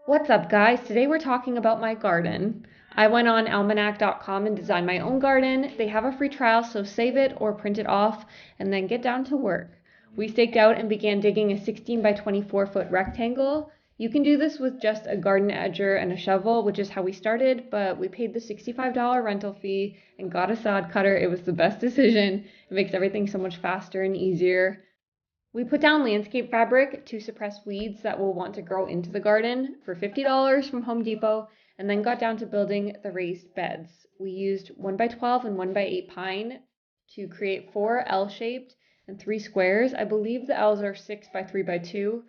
What's up, guys? Today we're talking about my garden. I went on almanac.com and designed my own garden. They have a free trial, so save it or print it off and then get down to work. We staked out and began digging a 16 by 24 foot rectangle. You can do this with just a garden edger and a shovel, which is how we started, but we paid the $65 rental fee and got a sod cutter. It was the best decision. It makes everything so much faster and easier. We put down landscape fabric to suppress weeds that will want to grow into the garden for $50 from Home Depot, and then got down to building the raised beds. We used 1x12 and 1x8 pine to create 4 L-shaped and 3 squares. I believe the L's are 6 by 3 by 2,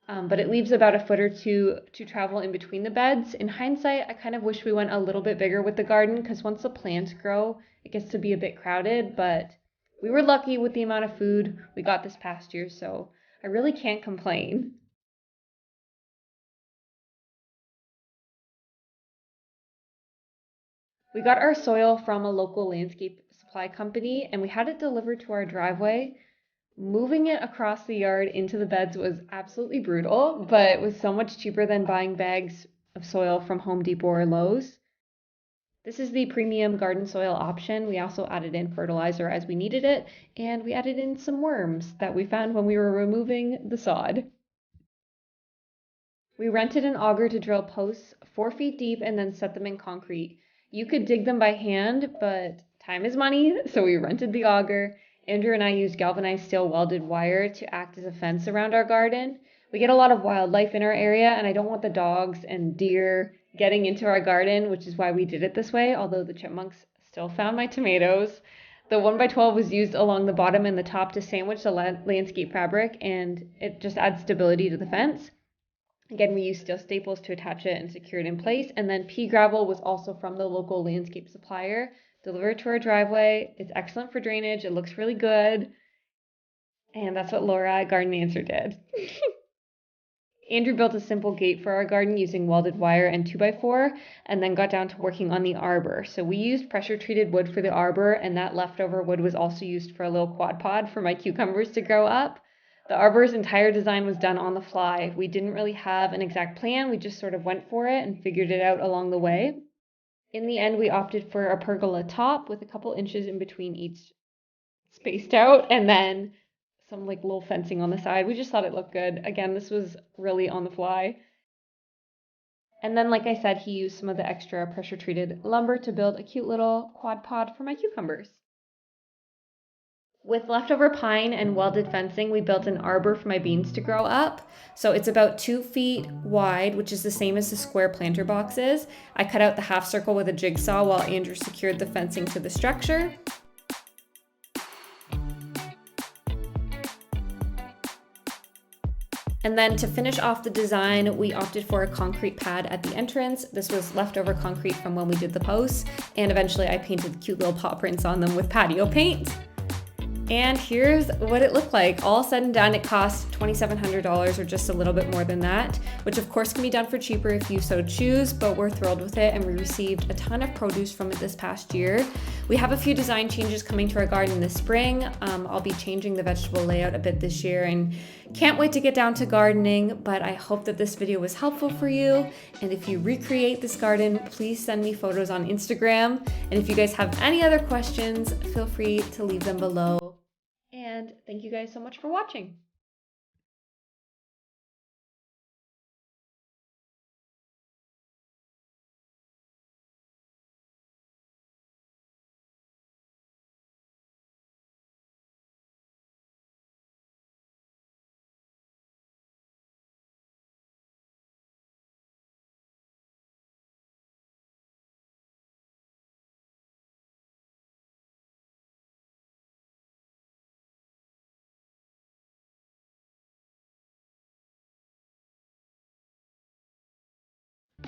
but it leaves about a foot or two to travel in between the beds. In hindsight, I kind of wish we went a little bit bigger with the garden because once the plants grow, it gets to be a bit crowded, but we were lucky with the amount of food we got this past year, so I really can't complain. We got our soil from a local landscape supply company and we had it delivered to our driveway. Moving it across the yard into the beds was absolutely brutal, but it was so much cheaper than buying bags of soil from Home Depot or Lowe's. This is the premium garden soil option. We also added in fertilizer as we needed it, and we added in some worms that we found when we were removing the sod. We rented an auger to drill posts 4 feet deep and then set them in concrete. You could dig them by hand, but time is money, so we rented the auger. Andrew and I used galvanized steel welded wire to act as a fence around our garden. We get a lot of wildlife in our area, and I don't want the dogs and deer getting into our garden, which is why we did it this way, although the chipmunks still found my tomatoes. The 1x12 was used along the bottom and the top to sandwich the landscape fabric, and it just adds stability to the fence. Again, we used steel staples to attach it and secure it in place. And then pea gravel was also from the local landscape supplier, delivered to our driveway. It's excellent for drainage. It looks really good. And that's what Laura at Garden Answer did. Andrew built a simple gate for our garden using welded wire and 2x4, and then got down to working on the arbor. So we used pressure treated wood for the arbor, and that leftover wood was also used for a little quad pod for my cucumbers to grow up. The arbor's entire design was done on the fly. We didn't really have an exact plan. We just sort of went for it and figured it out along the way. In the end, we opted for a pergola top with a couple inches in between each spaced out, and then some like little fencing on the side. We just thought it looked good. Again, this was really on the fly. And then, like I said, he used some of the extra pressure treated lumber to build a cute little quad pod for my cucumbers. With leftover pine and welded fencing, we built an arbor for my beans to grow up. So it's about 2 feet wide, which is the same as the square planter boxes. I cut out the half circle with a jigsaw while Andrew secured the fencing to the structure. And then to finish off the design, we opted for a concrete pad at the entrance. This was leftover concrete from when we did the posts, and eventually I painted cute little paw prints on them with patio paint. And here's what it looked like. All said and done, it cost $2,700 or just a little bit more than that, which of course can be done for cheaper if you so choose, but we're thrilled with it and we received a ton of produce from it this past year. We have a few design changes coming to our garden this spring. I'll be changing the vegetable layout a bit this year and can't wait to get down to gardening, but I hope that this video was helpful for you. And if you recreate this garden, please send me photos on Instagram. And if you guys have any other questions, feel free to leave them below. And thank you guys so much for watching.